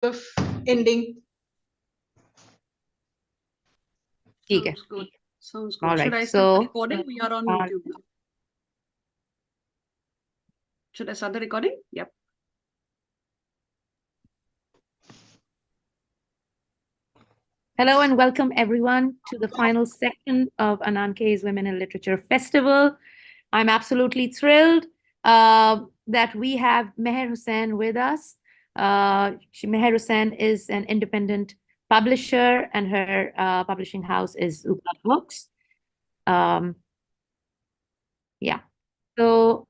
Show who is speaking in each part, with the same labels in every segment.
Speaker 1: of ending.
Speaker 2: Sounds
Speaker 1: good. Sounds
Speaker 2: All
Speaker 1: good.
Speaker 2: right.
Speaker 1: Should I start recording? We are on YouTube now. Should I start the recording? Yep.
Speaker 2: Hello and welcome everyone to the final section of Ananke's Women in Literature Festival. I'm absolutely thrilled that we have Meher Hussain with us. Meher Hussain is an independent publisher and her publishing house is Zuka Books. Yeah. So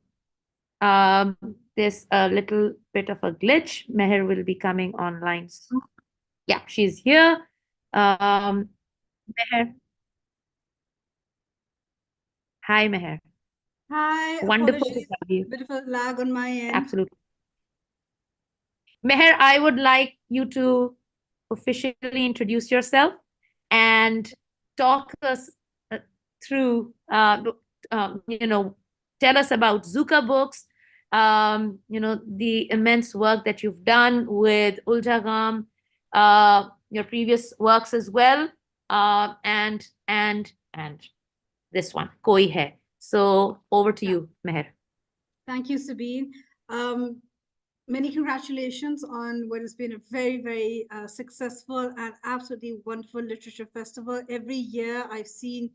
Speaker 2: there's a little bit of a glitch. Meher will be coming online soon. Yeah, she's here. Meher. Hi, Meher.
Speaker 1: Hi.
Speaker 2: Wonderful
Speaker 1: Apologies.
Speaker 2: to have you.
Speaker 1: Bit of a lag on my end.
Speaker 2: Absolutely. Meher, I would like you to officially introduce yourself and talk us through, tell us about Zuka Books, the immense work that you've done with Uljagam, your previous works as well, and this one, Koi Hai. So over to you, Meher.
Speaker 1: Thank you, Sabine. Many congratulations on what has been a very, very successful and absolutely wonderful literature festival. Every year I've seen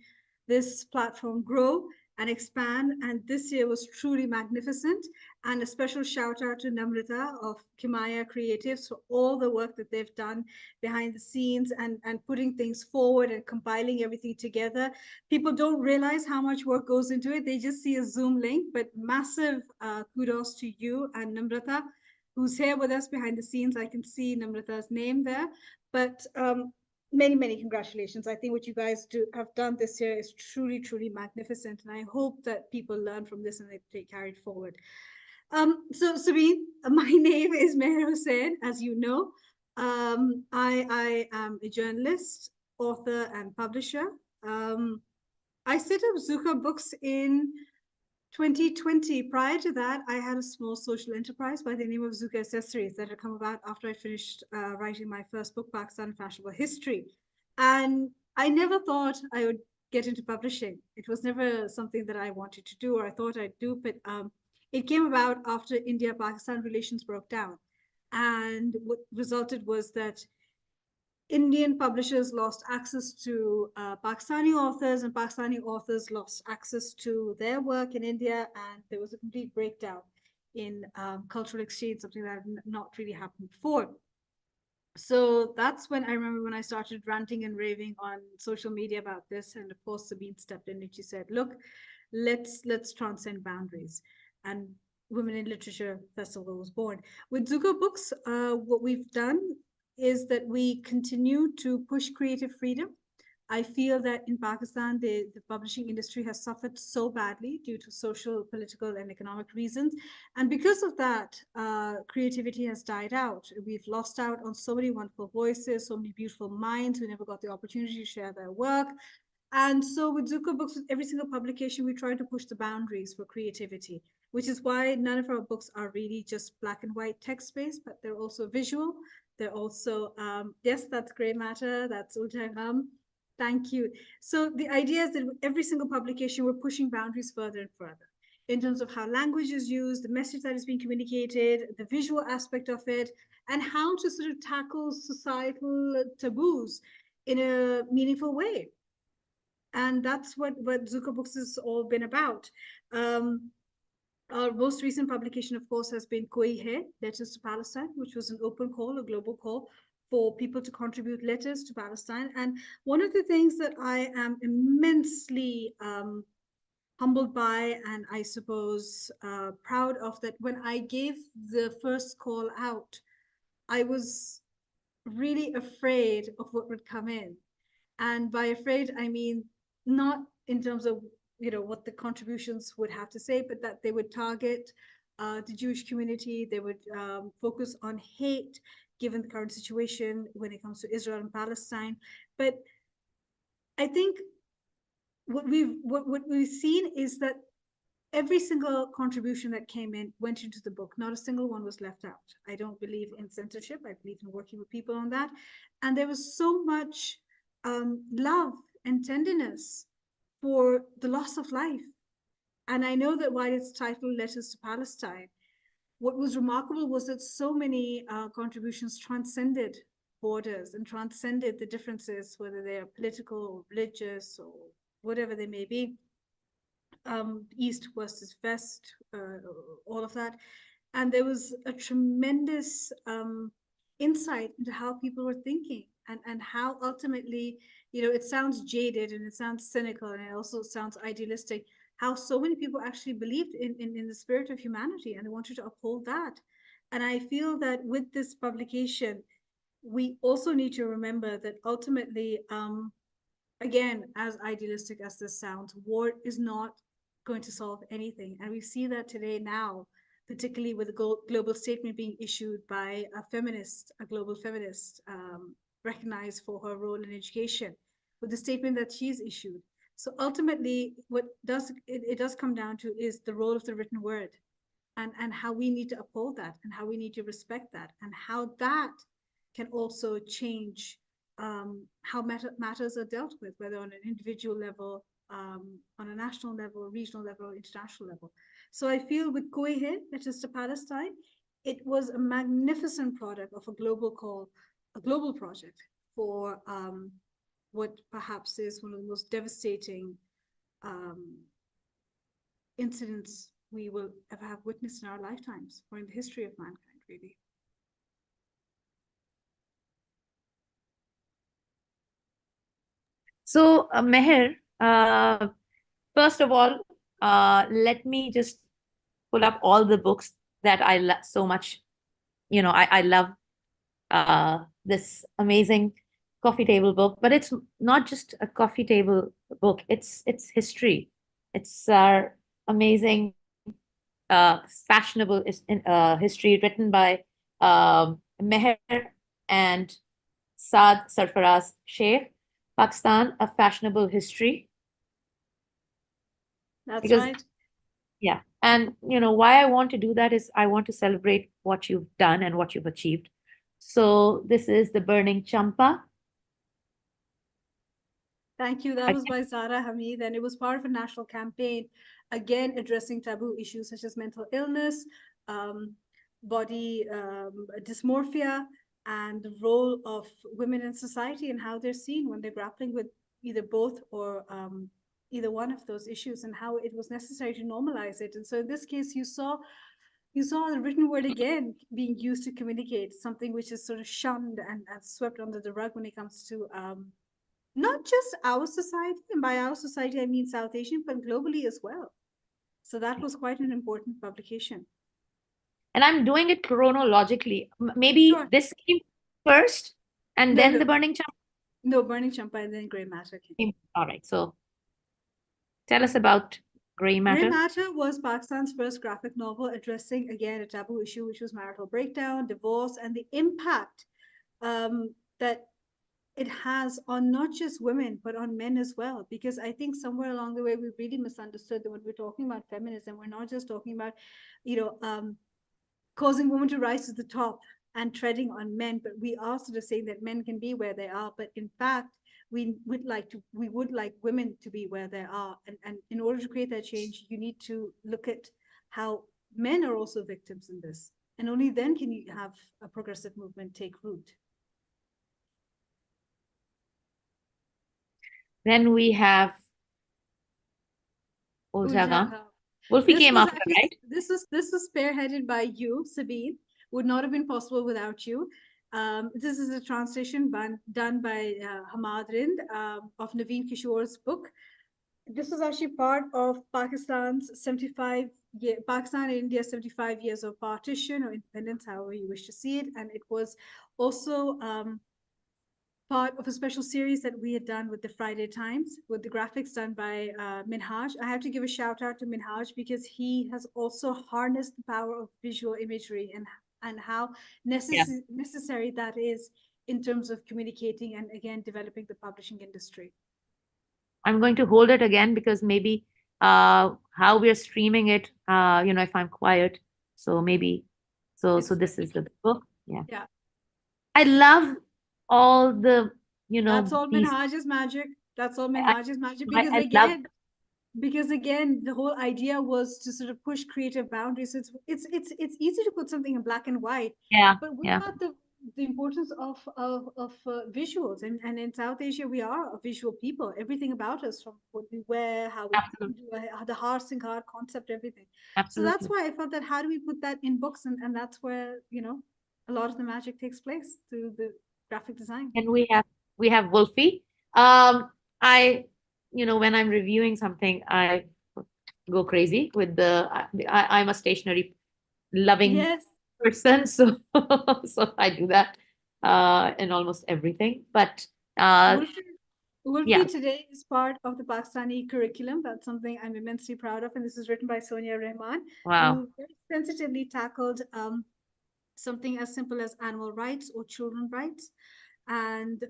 Speaker 1: this platform grow and expand, and this year was truly magnificent. And a special shout out to Namrata of Kimaya Creatives for all the work that they've done behind the scenes and putting things forward and compiling everything together. People don't realize how much work goes into it. They just see a Zoom link, but massive kudos to you and Namrata, who's here with us behind the scenes. I can see Namrata's name there, but many, many congratulations. I think what you guys have done this year is truly, truly magnificent. And I hope that people learn from this and they carry it forward. So Sabine, my name is Meher Hussain, as you know. I am a journalist, author, and publisher. I set up Zuka Books in 2020. Prior to that, I had a small social enterprise by the name of Zuka Accessories that had come about after I finished writing my first book, Pakistan Fashionable History. And I never thought I would get into publishing. It was never something that I wanted to do or I thought I'd do, but it came about after India-Pakistan relations broke down. And what resulted was that Indian publishers lost access to Pakistani authors, and Pakistani authors lost access to their work in India, and there was a complete breakdown in cultural exchange, something that had not really happened before. So that's when I remember when I started ranting and raving on social media about this, and of course Sabine stepped in and she said, "Look, let's transcend boundaries." And Women in Literature Festival was born. With Zuko Books, what we've done is that we continue to push creative freedom. I feel that in Pakistan, the publishing industry has suffered so badly due to social, political, and economic reasons. And because of that, creativity has died out. We've lost out on so many wonderful voices, so many beautiful minds who never got the opportunity to share their work. And so with Zuko Books, with every single publication, we try to push the boundaries for creativity, which is why none of our books are really just black and white text-based, but they're also visual. They're also, yes, that's gray matter, that's Ujjagam. Thank you. So the idea is that with every single publication, we're pushing boundaries further and further in terms of how language is used, the message that is being communicated, the visual aspect of it, and how to sort of tackle societal taboos in a meaningful way. And that's what Zuka Books has all been about. Our most recent publication, of course, has been Koi Hai, Letters to Palestine, which was an open call, a global call for people to contribute letters to Palestine. And one of the things that I am immensely humbled by, and I suppose proud of, that when I gave the first call out, I was really afraid of what would come in. And by afraid, I mean not in terms of what the contributions would have to say, but that they would target the Jewish community. They would focus on hate, given the current situation when it comes to Israel and Palestine. But I think what we've seen is that every single contribution that came in went into the book. Not a single one was left out. I don't believe in censorship. I believe in working with people on that. And there was so much love and tenderness for the loss of life. And I know that while it's titled Letters to Palestine, what was remarkable was that so many contributions transcended borders and transcended the differences, whether they are political or religious or whatever they may be, East versus West, all of that. And there was a tremendous insight into how people were thinking and how ultimately, it sounds jaded and it sounds cynical and it also sounds idealistic, how so many people actually believed in the spirit of humanity and they wanted to uphold that. And I feel that with this publication, we also need to remember that ultimately, again, as idealistic as this sounds, war is not going to solve anything. And we see that today now, particularly with the global statement being issued by a global feminist, recognized for her role in education, with the statement that she's issued. So ultimately, what it does come down to is the role of the written word, and how we need to uphold that, and how we need to respect that, and how that can also change how matters are dealt with, whether on an individual level, on a national level, regional level, international level. So I feel with Go Ahead, Letters to Palestine, it was a magnificent product of a global call, a global project for what perhaps is one of the most devastating um, incidents we will ever have witnessed in our lifetimes or in the history of mankind, really.
Speaker 2: So, Meher, first of all, let me just pull up all the books that I love so much. I love this amazing coffee table book, but it's not just a coffee table book. It's history. It's our amazing, fashionable history written by Meher and Saad Sarfaraz Sheikh. Pakistan, a fashionable history.
Speaker 1: That's
Speaker 2: Because
Speaker 1: right.
Speaker 2: yeah, and why I want to do that is I want to celebrate what you've done and what you've achieved. So this is The Burning Champa.
Speaker 1: Thank you. That was by Zara Hamid, and it was part of a national campaign, again, addressing taboo issues such as mental illness, body dysmorphia, and the role of women in society and how they're seen when they're grappling with either both or either one of those issues, and how it was necessary to normalize it. And so in this case, you saw the written word again being used to communicate something which is sort of shunned and swept under the rug when it comes to not just our society, and by our society I mean South Asian, but globally as well. So that was quite an important publication.
Speaker 2: And I'm doing it chronologically. Maybe
Speaker 1: Sure.
Speaker 2: this came first and
Speaker 1: No,
Speaker 2: then
Speaker 1: no,
Speaker 2: The Burning Champa
Speaker 1: no, Burning Champa and then Grey Matter came.
Speaker 2: came. All right. So tell us about Gray
Speaker 1: Grey
Speaker 2: Matter.
Speaker 1: Matter was Pakistan's first graphic novel addressing, again, a taboo issue, which was marital breakdown, divorce, and the impact that it has on not just women, but on men as well. Because I think somewhere along the way, we really misunderstood that when we're talking about feminism, we're not just talking about, you know, causing women to rise to the top and treading on men, but we are sort of saying that men can be where they are. But in fact, we would like women to be where they are. And in order to create that change, you need to look at how men are also victims in this. And only then can you have a progressive movement take root.
Speaker 2: Then we have Uljaga.
Speaker 1: Uljaha.
Speaker 2: Wolfie
Speaker 1: This
Speaker 2: came
Speaker 1: was
Speaker 2: after,
Speaker 1: actually
Speaker 2: right?
Speaker 1: this was spearheaded by you, Sabine. Would not have been possible without you. This is a translation done by Hamad Rind of Naveen Kishore's book. This was actually part of Pakistan's 75 year Pakistan and India 75 years of partition or independence, however you wish to see it, and it was also part of a special series that we had done with the Friday Times, with the graphics done by Minhaj. I have to give a shout out to Minhaj because he has also harnessed the power of visual imagery and how
Speaker 2: Yeah.
Speaker 1: necessary that is in terms of communicating and again developing the publishing industry.
Speaker 2: I'm going to hold it again because maybe how we're streaming it, if I'm quiet. So maybe, so this is the book. Yeah.
Speaker 1: Yeah,
Speaker 2: I love all the,
Speaker 1: that's all
Speaker 2: these,
Speaker 1: Minhaj's magic. That's all
Speaker 2: I,
Speaker 1: Minhaj's magic.
Speaker 2: I love,
Speaker 1: Because again, the whole idea was to sort of push creative boundaries. It's easy to put something in black and white,
Speaker 2: yeah,
Speaker 1: but what
Speaker 2: yeah,
Speaker 1: about the importance of visuals? And in South Asia, we are a visual people. Everything about us, from what we wear, how we
Speaker 2: absolutely,
Speaker 1: the heart sing heart concept, everything. So that's
Speaker 2: absolutely.
Speaker 1: why I felt that how do we put that in books, and that's where a lot of the magic takes place through the graphic design.
Speaker 2: And we have Wolfie. Um, when I'm reviewing something, I go crazy with I'm a stationery loving
Speaker 1: Yes.
Speaker 2: person, so so I do that in almost everything. But uh,
Speaker 1: Wolfie, Wolfie
Speaker 2: yeah,
Speaker 1: today is part of the Pakistani curriculum. That's something I'm immensely proud of. And this is written by Sonia Rehman,
Speaker 2: wow,
Speaker 1: who very sensitively tackled something as simple as animal rights or children rights, and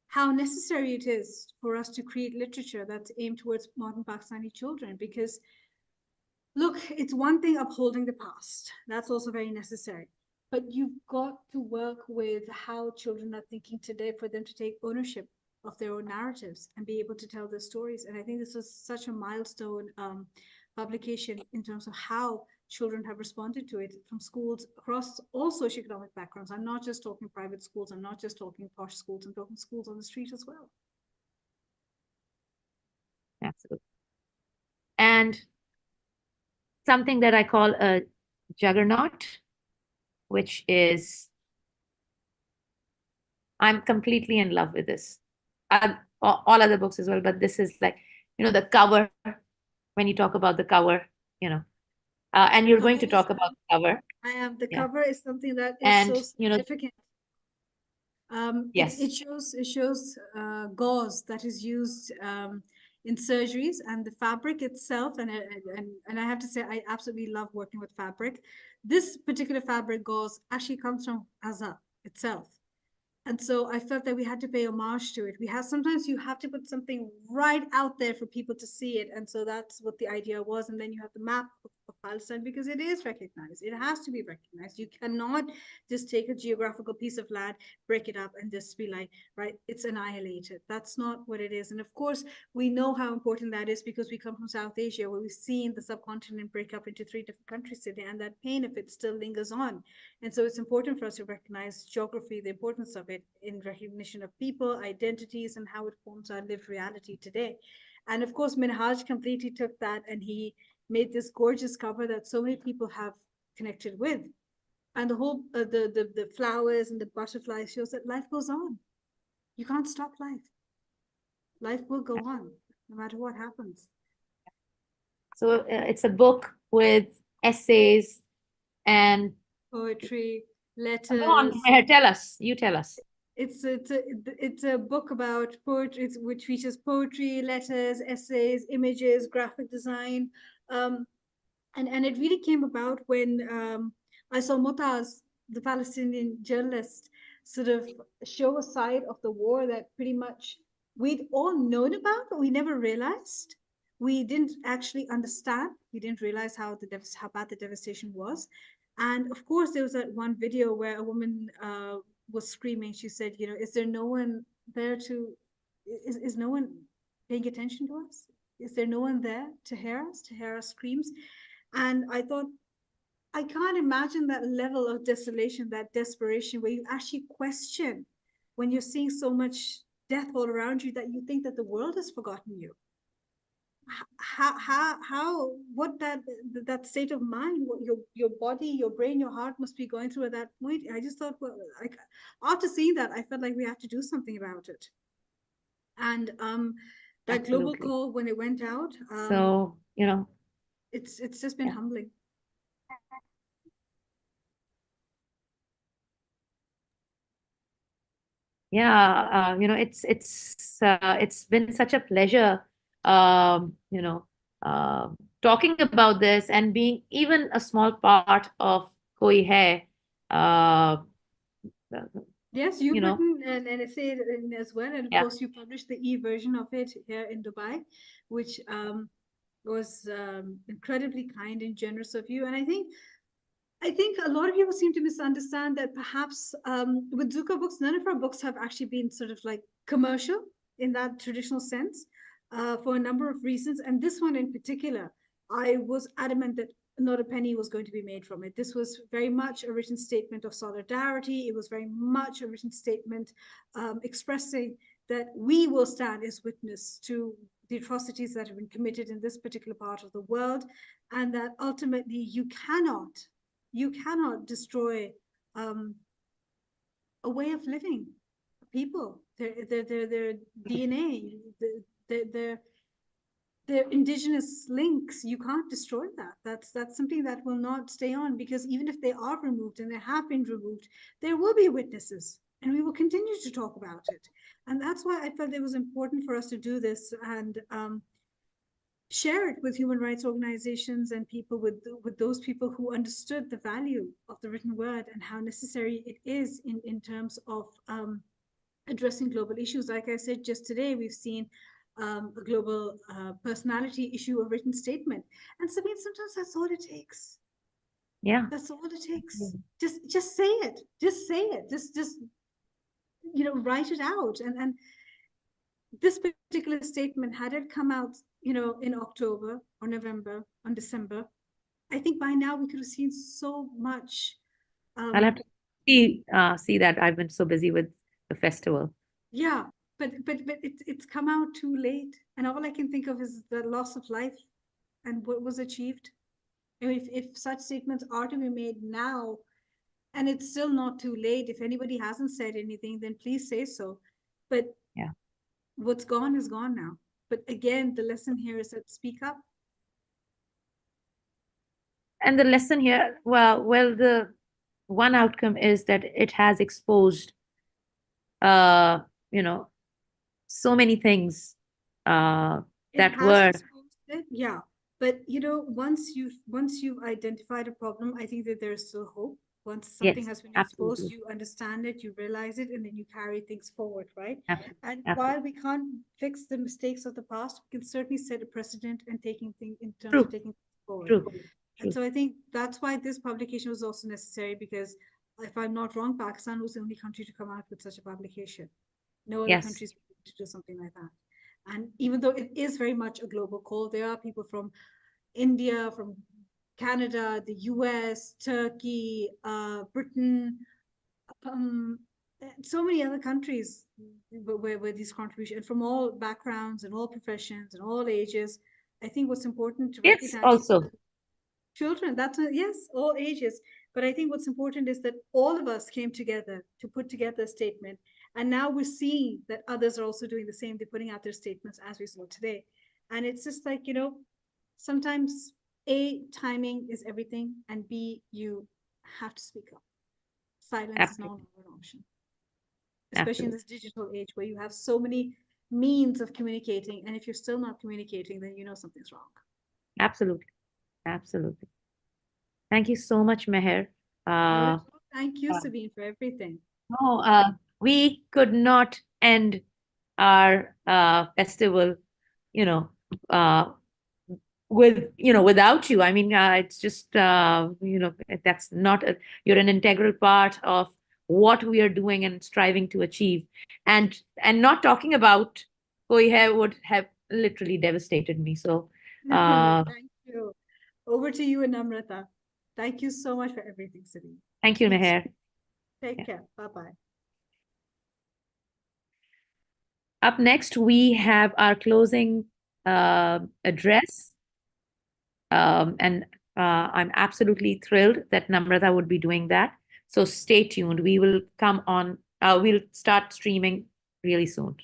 Speaker 1: how necessary it is for us to create literature that's aimed towards modern Pakistani children. Because look, it's one thing upholding the past. That's also very necessary. But you've got to work with how children are thinking today for them to take ownership of their own narratives and be able to tell their stories. And I think this was such a milestone publication in terms of how children have responded to it from schools across all socioeconomic backgrounds. I'm not just talking private schools, I'm not just talking posh schools, I'm talking schools on the street as well.
Speaker 2: absolutely. And something that I call a juggernaut, which is I'm completely in love with this. All other books as well, but this is like, the cover. When you talk about the cover, you know, and
Speaker 1: The
Speaker 2: you're
Speaker 1: cover
Speaker 2: going to
Speaker 1: is
Speaker 2: talk about the cover,
Speaker 1: I am the
Speaker 2: yeah.
Speaker 1: cover is something that is so
Speaker 2: And
Speaker 1: significant. It
Speaker 2: yes,
Speaker 1: shows gauze that is used in surgeries, and the fabric itself. And I have to say, I absolutely love working with fabric. This particular fabric gauze actually comes from Gaza itself. And so I felt that we had to pay homage to it. We have sometimes you have to put something right out there for people to see it. And so that's what the idea was. And then you have the map of Palestine because it is recognized. It has to be recognized. You cannot just take a geographical piece of land, break it up, and just be like, right, it's annihilated. That's not what it is. And of course, we know how important that is because we come from South Asia, where we've seen the subcontinent break up into three different countries today, and that pain of it still lingers on. And so it's important for us to recognize geography, the importance of it in recognition of people, identities, and how it forms our lived reality today. And of course, Minhaj completely took that and he made this gorgeous cover that so many people have connected with. And the whole the flowers and the butterflies shows that life goes on. You can't stop life. Life will go on no matter what happens.
Speaker 2: so it's a book with essays and
Speaker 1: Poetry,
Speaker 2: go on,
Speaker 1: letters,
Speaker 2: Meher, tell us. You tell us.
Speaker 1: it's a book about poetry, which features poetry, letters, essays, images, graphic design, um, and it really came about when I saw Motaz, the Palestinian journalist, sort of show a side of the war that pretty much we'd all known about, but we never realized. We didn't actually understand. We didn't realize how bad the devastation was. And of course, there was that one video where a woman was screaming. She said, "Is there no one there to? Is no one paying attention to us? Is there no one there to hear our screams?" And I thought, I can't imagine that level of desolation, that desperation, where you actually question when you're seeing so much death all around you that you think that the world has forgotten you. What that state of mind, what your body, your brain, your heart must be going through at that point. I just thought, well, like after seeing that, I felt like we have to do something about it. And that global
Speaker 2: Absolutely.
Speaker 1: call when it went out,
Speaker 2: So,
Speaker 1: it's just been
Speaker 2: yeah.
Speaker 1: humbling.
Speaker 2: Yeah, it's been such a pleasure, talking about this and being even a small part of Koi Hai. Uh,
Speaker 1: Yes,
Speaker 2: you
Speaker 1: you've
Speaker 2: know,
Speaker 1: written an essay as well, and of
Speaker 2: yeah,
Speaker 1: course, you published the e version of it here in Dubai, which was incredibly kind and generous of you. And I think a lot of people seem to misunderstand that perhaps with Zuka books, none of our books have actually been sort of like commercial in that traditional sense for a number of reasons. And this one in particular, I was adamant that not a penny was going to be made from it. This was very much a written statement of solidarity. It was very much a written statement expressing that we will stand as witness to the atrocities that have been committed in this particular part of the world, and that ultimately you cannot destroy a way of living, people, their DNA, their indigenous links. You can't destroy that. That's something that will not stay on, because even if they are removed, and they have been removed, there will be witnesses, and we will continue to talk about it. And that's why I felt it was important for us to do this, and share it with human rights organizations and people, with those people who understood the value of the written word and how necessary it is in terms of addressing global issues. Like I said, just today we've seen a global personality issue a written statement, and sometimes that's all it takes.
Speaker 2: Yeah.
Speaker 1: That's all it takes. Just say it. Just say it. Just write it out. And this particular statement, had it come out, in October or November, on December, I think by now we could have seen so much.
Speaker 2: I'll have to see that. I've been so busy with the festival.
Speaker 1: Yeah, but it's come out too late, and all I can think of is the loss of life and what was achieved. And if such statements are to be made now, and it's still not too late, if anybody hasn't said anything, then please say so. But
Speaker 2: yeah,
Speaker 1: what's gone is gone now. But again, the lesson here is that speak up.
Speaker 2: and the lesson here, the one outcome is that it has exposed, uh, you know, so many things
Speaker 1: It
Speaker 2: that
Speaker 1: has
Speaker 2: were.
Speaker 1: exposed it, yeah. But once you've identified a problem, I think that there's still hope. Once something
Speaker 2: Yes,
Speaker 1: has been exposed,
Speaker 2: absolutely,
Speaker 1: you understand it, you realize it, and then you carry things forward, right?
Speaker 2: absolutely,
Speaker 1: And while
Speaker 2: absolutely.
Speaker 1: we can't fix the mistakes of the past, we can certainly set a precedent and taking things in terms of
Speaker 2: True,
Speaker 1: taking things forward.
Speaker 2: true,
Speaker 1: And
Speaker 2: true.
Speaker 1: so I think that's why this publication was also necessary, because if I'm not wrong, Pakistan was the only country to come out with such a publication. No other
Speaker 2: Yes,
Speaker 1: countries were able to do something like that. And even though it is very much a global call, there are people from India, from Canada, the US, Turkey, Britain, um, so many other countries where these contributions, from all backgrounds and all professions and all ages. I think what's important to
Speaker 2: yes,
Speaker 1: recognize,
Speaker 2: also.
Speaker 1: children, yes, all ages. But I think what's important is that all of us came together to put together a statement, and now we're seeing that others are also doing the same. They're putting out their statements, as we saw today. And it's just like, sometimes A, timing is everything, and B, you have to speak up. Silence is no
Speaker 2: Absolutely,
Speaker 1: longer an option, especially in
Speaker 2: absolutely,
Speaker 1: this digital age where you have so many means of communicating, and if you're still not communicating, then you know something's wrong.
Speaker 2: absolutely, absolutely. Thank you so much, Meher.
Speaker 1: Not
Speaker 2: Uh,
Speaker 1: at all. Thank you,
Speaker 2: uh,
Speaker 1: Sabine, for everything.
Speaker 2: no, we could not end our festival, you know, uh, without you. I mean, it's just, that's not you're an integral part of what we are doing and striving to achieve. And not talking about Koihe would have literally devastated me. So,
Speaker 1: No, no,
Speaker 2: uh,
Speaker 1: thank you. Over to you and Namrata. Thank you so much for everything, Sabine.
Speaker 2: thank you,
Speaker 1: Speak soon.
Speaker 2: Meher.
Speaker 1: Take
Speaker 2: Yeah.
Speaker 1: care. Bye bye.
Speaker 2: Up next, we have our closing address. And I'm absolutely thrilled that Namrata would be doing that. So stay tuned. We will come on, we'll start streaming really soon.